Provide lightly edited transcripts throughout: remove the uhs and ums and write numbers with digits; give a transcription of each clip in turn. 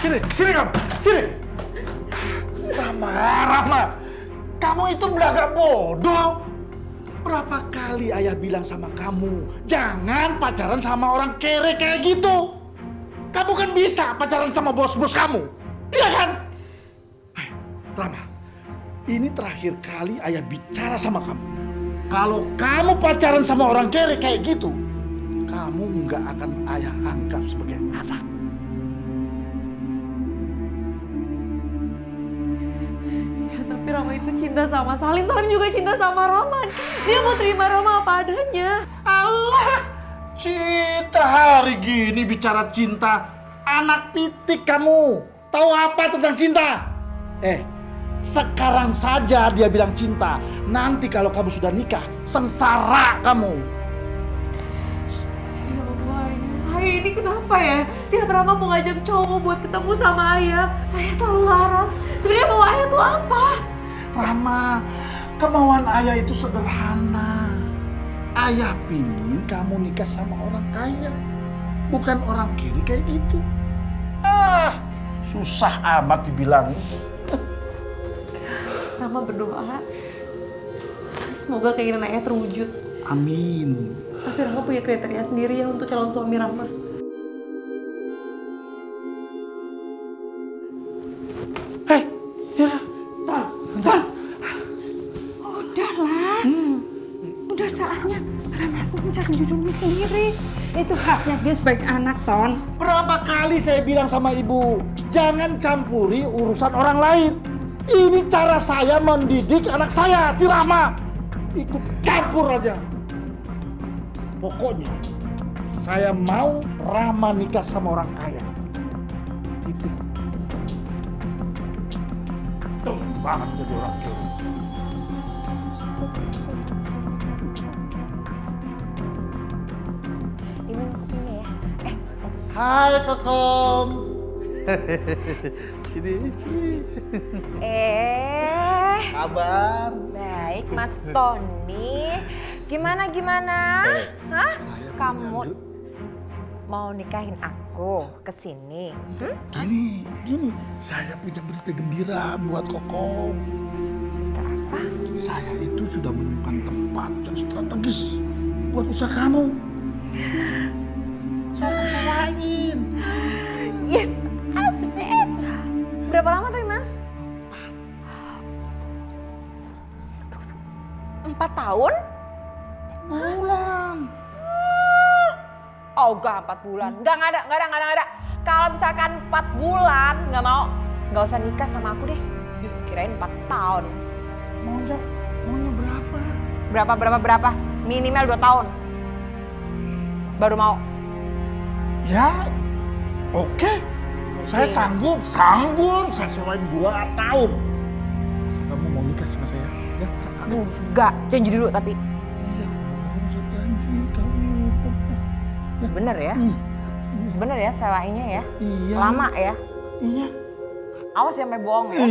Sini kamu, sini. Rama, kamu itu belaga bodoh. Berapa kali ayah bilang sama kamu, jangan pacaran sama orang kere kayak gitu. Kamu kan bisa pacaran sama bos-bos kamu, iya kan? Rama, ini terakhir kali ayah bicara sama kamu. Kalau kamu pacaran sama orang kere kayak gitu, kamu nggak akan ayah anggap sebagai anak. Ya, tapi Rama itu cinta sama Salim. Salim juga cinta sama Rama. Dia mau terima Rama apa adanya. Allah, cinta hari gini bicara cinta. Anak pitik kamu. Tahu apa tentang cinta? Sekarang saja dia bilang cinta. Nanti kalau kamu sudah nikah, sengsara kamu. Ya Allah, ayah ini kenapa ya? Setiap Rama mau ngajak cowok buat ketemu sama ayah, ayah selalu larang. Sebenarnya mau ayah tuh apa? Rama, kemauan ayah itu sederhana. Ayah pingin kamu nikah sama orang kaya, bukan orang kiri kayak gitu. Susah amat dibilang. Rama berdoa, semoga keinginan ayah terwujud. Amin. Tapi Rama punya kriteria sendiri ya untuk calon suami Rama. Bentar. Udahlah, udah saatnya Rama tuh mencari jodohnya sendiri. Itu haknya dia sebagai anak, Ton. Berapa kali saya bilang sama ibu, jangan campuri urusan orang lain. Ini cara saya mendidik anak saya, si Rama. Ikut campur aja. Pokoknya, saya mau Rama nikah sama orang kaya. Titik. Tuh banget jadi orang kaya. Ini kopinya ya. Hai Kokom. Sini. Kabar? Baik, Mas Tony. Gimana? Hah? Kamu mau nikahin aku ke sini? Gini. Saya punya berita gembira buat Kokom. Berita apa? Saya itu sudah menemukan tempat yang strategis buat usaha kamu. Saya akan sewain. Yes, asik. Berapa lama tuh, Mas? 4 tahun? Pulang. Oh, enggak 4 bulan. Enggak ada. Kalau misalkan 4 bulan nggak mau, nggak usah nikah sama aku deh. Kirain 4 tahun. Maunya berapa? Berapa? Minimal 2 tahun. Baru mau. Ya, oke. Saya sanggup. Saya sewain 2 tahun. Masa kamu mau nikah sama saya? Ya, Enggak, janji dulu tapi. Iya, saya janji kamu. Bener ya? Bener ya sewainnya ya? Iya. Lama ya? Iya. Awas ya sampai bohong ya?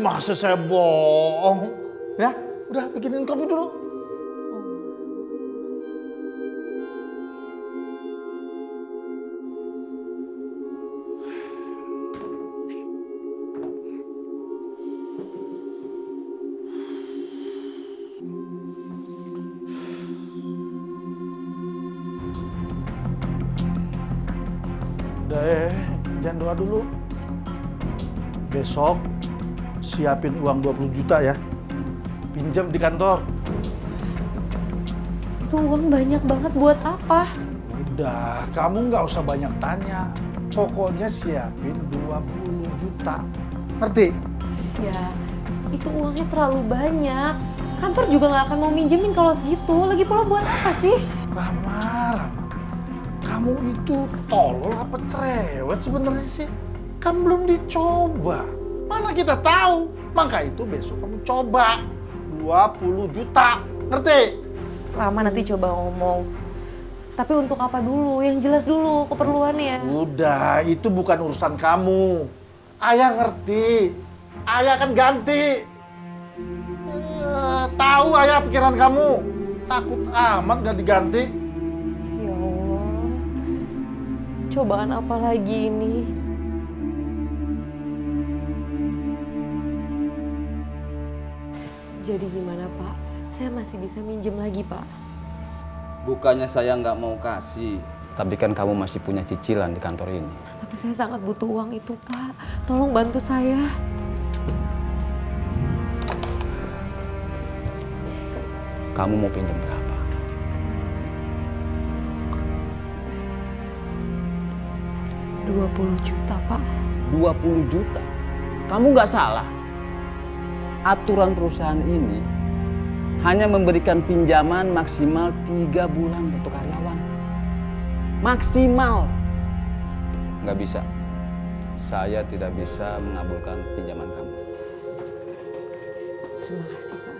Masa saya bohong? Ya, udah bikinin kopi dulu. Udah jangan doa dulu. Besok siapin uang 20 juta ya. Pinjam di kantor. Itu uang banyak banget buat apa? Udah, kamu nggak usah banyak tanya. Pokoknya siapin 20 juta. Ngerti? Ya, itu uangnya terlalu banyak. Kantor juga nggak akan mau minjemin kalau segitu. Lagi pula buat apa sih? Rama. Kamu itu tolol apa cerewet sebenarnya sih? Kan belum dicoba. Mana kita tahu? Maka itu besok kamu coba. 20 juta. Ngerti? Rama nanti coba ngomong. Tapi untuk apa dulu? Yang jelas dulu keperluannya. Udah, itu bukan urusan kamu. Ayah ngerti. Ayah akan ganti. Tahu ayah pikiran kamu. Takut amat gak diganti. Ya Allah. Cobaan apa lagi ini? Jadi gimana Pak? Saya masih bisa minjem lagi Pak. Bukannya saya nggak mau kasih, tapi kan kamu masih punya cicilan di kantor ini. Tapi saya sangat butuh uang itu Pak. Tolong bantu saya. Kamu mau pinjam berapa? 20 juta Pak. 20 juta? Kamu nggak salah. Aturan perusahaan ini hanya memberikan pinjaman maksimal 3 bulan untuk karyawan. Maksimal. Nggak bisa. Saya tidak bisa mengabulkan pinjaman kamu. Terima kasih Pak.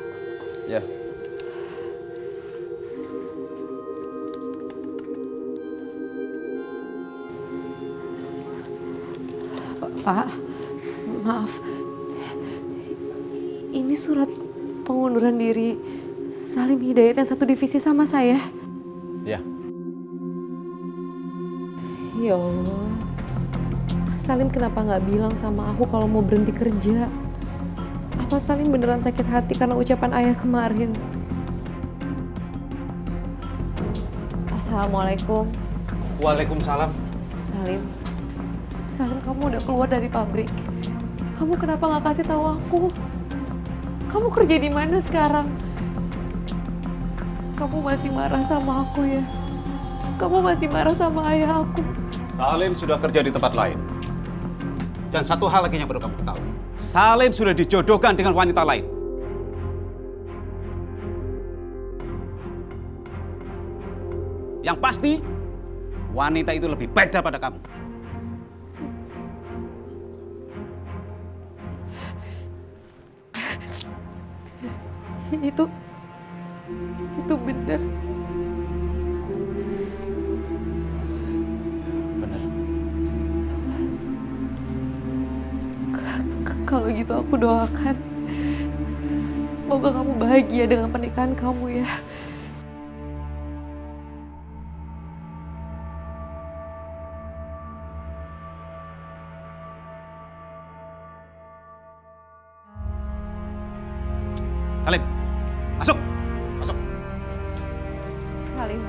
Ya. Pak, maaf. Ini surat pengunduran diri Salim Hidayat yang satu divisi sama saya. Ya. Ya Allah. Salim kenapa nggak bilang sama aku kalau mau berhenti kerja? Apa Salim beneran sakit hati karena ucapan ayah kemarin? Assalamualaikum. Waalaikumsalam. Salim. Salim, kamu udah keluar dari pabrik. Kamu kenapa nggak kasih tahu aku? Kamu kerja di mana sekarang? Kamu masih marah sama aku ya? Kamu masih marah sama ayah aku? Salim sudah kerja di tempat lain. Dan satu hal lagi yang perlu kamu ketahui. Salim sudah dijodohkan dengan wanita lain. Yang pasti, wanita itu lebih baik daripada kamu. Itu benar. Benar. Kalau gitu aku doakan semoga kamu bahagia dengan pernikahan kamu ya. Salim, masuk. Masuk. Salim.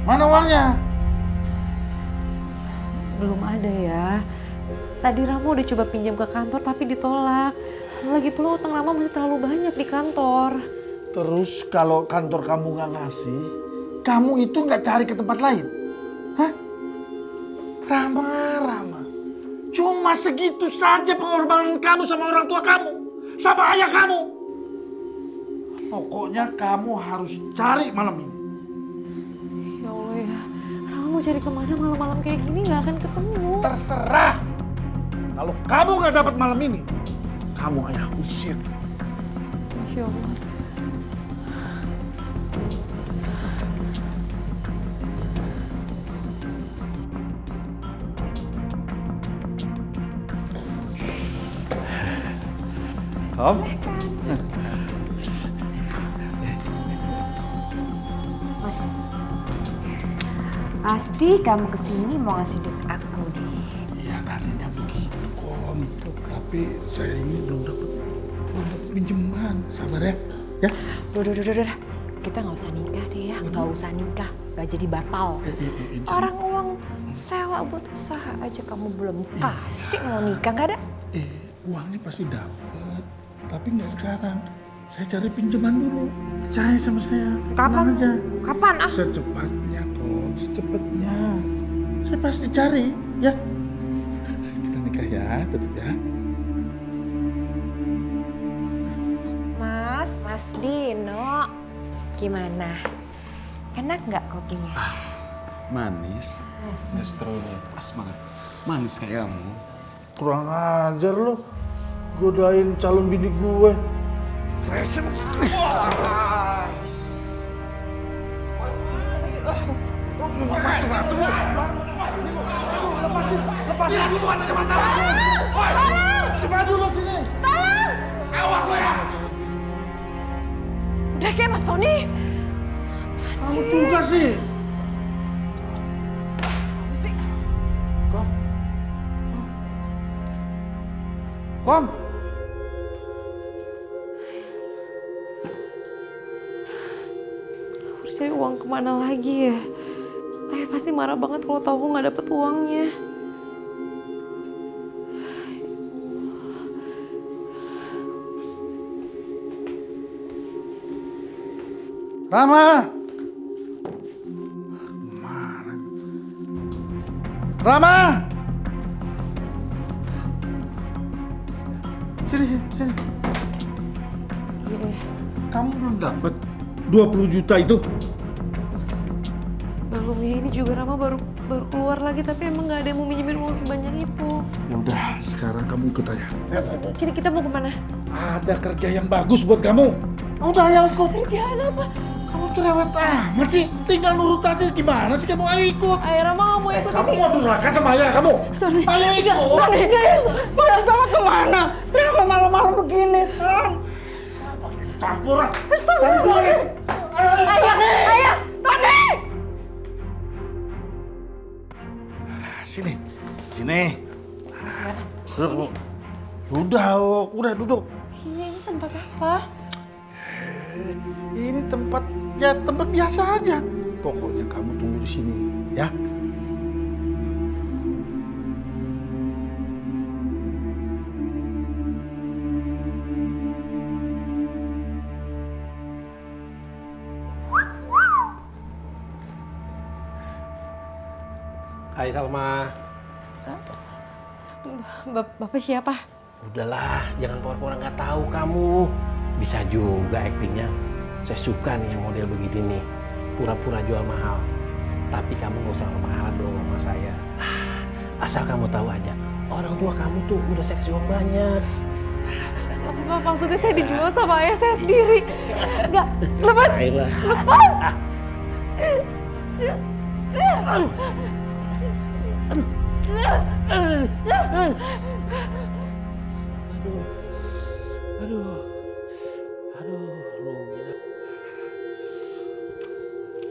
Mana uangnya? Belum ada ya. Tadi Rama udah coba pinjam ke kantor tapi ditolak. Lagi pula utang Rama masih terlalu banyak di kantor. Terus kalau kantor kamu nggak ngasih, kamu itu nggak cari ke tempat lain? Hah? Rama. Cuma segitu saja pengorbanan kamu sama orang tua kamu. Sama ayah kamu. Pokoknya kamu harus cari malam ini. Ya Allah ya. Rama mau cari kemana malam-malam kayak gini nggak akan ketemu. Terserah. Kalau kamu nggak dapat malam ini, kamu ayah usir. Masya Allah. Om. Mas, pasti kamu kesini mau ngasih duit aku deh. Iya tadinya begitu Kom. Tapi saya ini belum dapat pinjaman. Sabar ya. Ya. Udah. Kita nggak usah nikah deh ya, nggak usah nikah, nggak jadi batal. Orang uang sewa buat usaha aja kamu belum kasih, mau nikah nggak ada? Uangnya pasti dapat. Tapi nggak sekarang. Saya cari pinjaman dulu. Percaya sama saya. Kapan? Tenang aja. Kapan ah? Secepatnya Kom. Secepatnya. Saya pasti cari. Ya. Kita nikah ya. Tetap ya. Mas Dino, gimana? Enak nggak kopinya? Manis. Justru pas banget. Manis kayak kamu. Kurang ajar lo. Godain calon bini gue. Resep. Lepasin. maju lo sini. Tolong! Awas lo ya. Udah kayak Mas Tony. Kamu juga sih. Mesti Kom. Kom. Harus cari uang kemana lagi ya? Ayah pasti marah banget kalau tahu aku nggak dapet uangnya. Rama. Mana? Rama. Sini, sini, sini. Iya, Kamu belum dapat 20 juta itu? belum ya. Ini juga Rama baru keluar lagi, tapi emang nggak ada yang mau minjemin uang sebanyak itu. Ya udah, sekarang kamu ikut aja. Kita mau kemana? Ada kerja yang bagus buat kamu. Udah ya ikut. Kerjaan apa? Kamu cerewet amat sih. Tinggal nurut aja. Gimana sih kamu? Ayo ikut. Ayah Rama nggak mau ikut Kamu ini. mau durhaka sama ayah kamu? Tony, Ayo ikut. Tony, mau bawa kemana? Kenapa malam-malam begini, Ton? Campur ah. Cari duit. Ayah, Tony! Sini. Sini. Duduk. Udah duduk. Ini tempat apa? Ini tempat biasa aja. Pokoknya kamu tunggu di sini, ya. Hai Salma. Bapak siapa? Udahlah, jangan pura-pura nggak tahu kamu. Bisa juga aktingnya. Saya suka nih yang model begini nih. Pura-pura jual mahal. Tapi kamu nggak usah marah dong sama saya. Asal kamu tahu aja, orang tua kamu tuh udah saya kasih uang banyak. Maksudnya saya dijual sama ayah saya sendiri. Enggak, lepas. Ayolah. Lepas.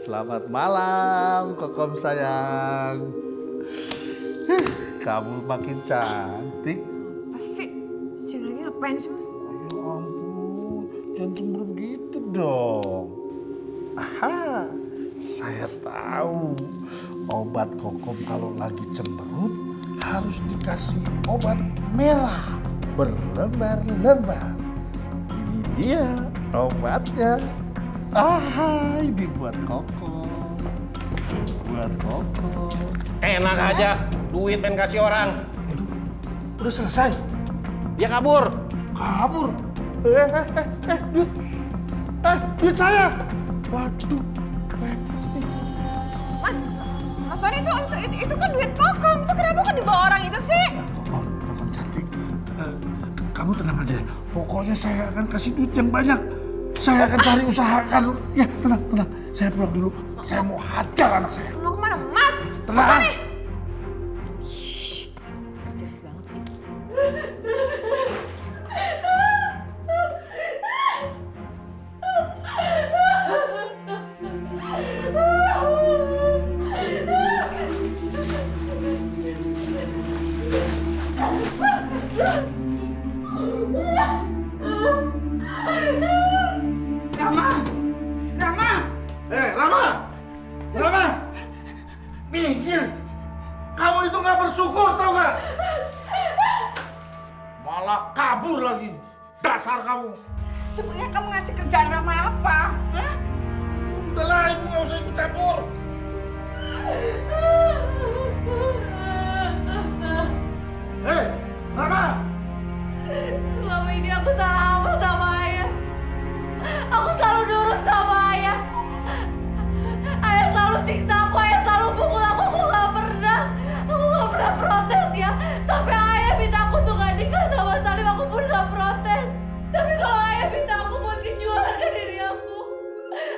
Selamat malam, Kokom sayang. Kamu makin cantik. Apa sih? Si lagi ngapain sih? Ya ampun, jangan cemburu gitu dong. Aha, saya tahu obat Kokom kalau lagi cemberut harus dikasih obat merah berlembar-lembar. Ini dia obatnya. Ah, ini buat Kokom. Buat Kokom. Enak aja, duit pengen kasih orang. Udah selesai? Dia kabur. Kabur? Duit. Duit saya. Waduh, repot nih. Mas Tony itu kan duit Kokom. Itu kenapa kan dibawa orang itu sih? Kokom cantik. Kamu tenang aja. Pokoknya saya akan kasih duit yang banyak. Saya akan cari usahakan. Ya, tenang. Saya pulang dulu. Saya mau hajar anak saya. Mau kemana? Mas! Tenang. Jelas banget sih. Rama! Minggir! Kamu itu nggak bersyukur, tau nggak? Malah kabur lagi. Dasar kamu. Sebenarnya kamu ngasih kerjaan Rama apa? Hah? Udahlah, ibu nggak usah ikut campur. Hei, Rama! Selama ini aku salah apa sama ayah? Aku selalu nurut sama ayah. Ayah selalu siksa aku, ayah selalu pukul aku nggak pernah protes ya. Sampai ayah minta aku untuk gak nikah sama Salim, aku pun gak protes. Tapi kalau ayah minta aku buat kejual harga diri aku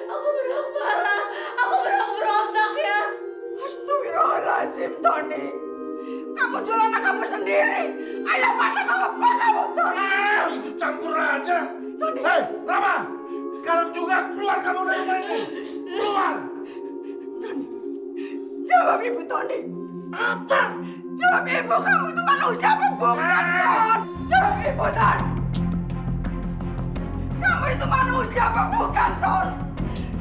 berhak marah, aku berhak berontak ya. Astagfirullahaladzim, Tony. Kamu jual anak kamu sendiri. Ayah masa apa kamu, Ton? Ikut campur aja. Hei, Rama! Sekarang juga keluar kamu dari rumah ini. Keluar! Tony, jawab Ibu Tony. Apa? Jawab Ibu, kamu itu manusia apa bukan, Ton? Jawab Ibu, Ton. Kamu itu manusia apa bukan, Ton?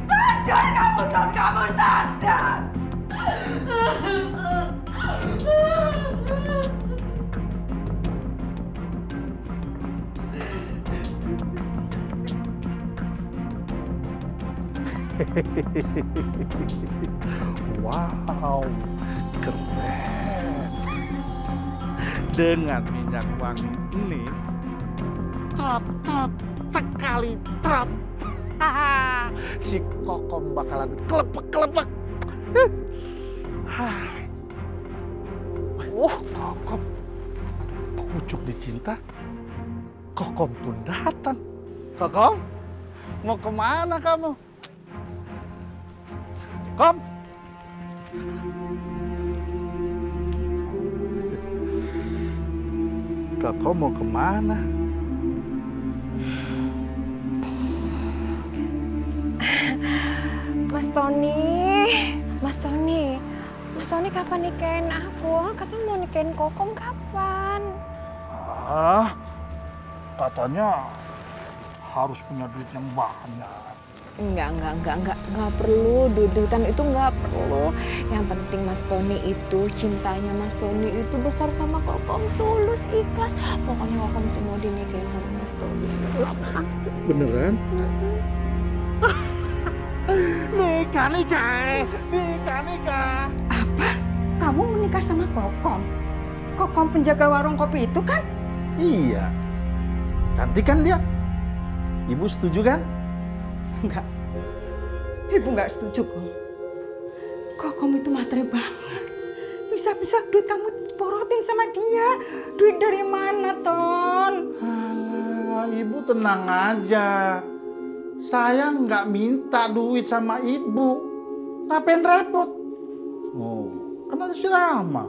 Sadar kamu, Ton. Kamu sadar. Wow, keren. Dengan minyak wangi ini, trot sekali trot. Si Kokom bakalan kelepek-kelepek. Kokom ujuk dicinta. Kokom pun datang. Kokom, mau kemana kamu? Kom. Kakak mau kemana? Mas Tony kapan nikahin aku? Katanya mau nikahin Kokom kapan? Katanya harus punya duit yang banyak. Enggak perlu, duitan itu enggak perlu. Yang penting Mas Tony itu, cintanya Mas Tony itu besar sama Kokom, tulus, ikhlas. Pokoknya Kokom tuh mau dinikahin sama Mas Tony. Beneran? Nikah. Apa? Kamu menikah sama Kokom? Kokom penjaga warung kopi itu kan? Iya. Cantik kan dia? Ibu setuju kan? Enggak. Ibu enggak setuju, Kom. Kokom itu materi banget. Bisa-bisa duit kamu porotin sama dia. Duit dari mana, Ton? Alah, ibu tenang aja. Saya nggak minta duit sama ibu. Ngapain repot? Oh, kan ada si Rama.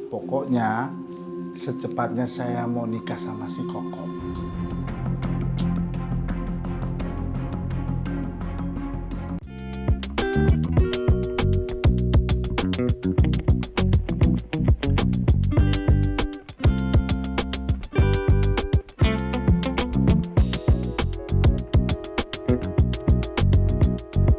Pokoknya secepatnya saya mau nikah sama si Kokom.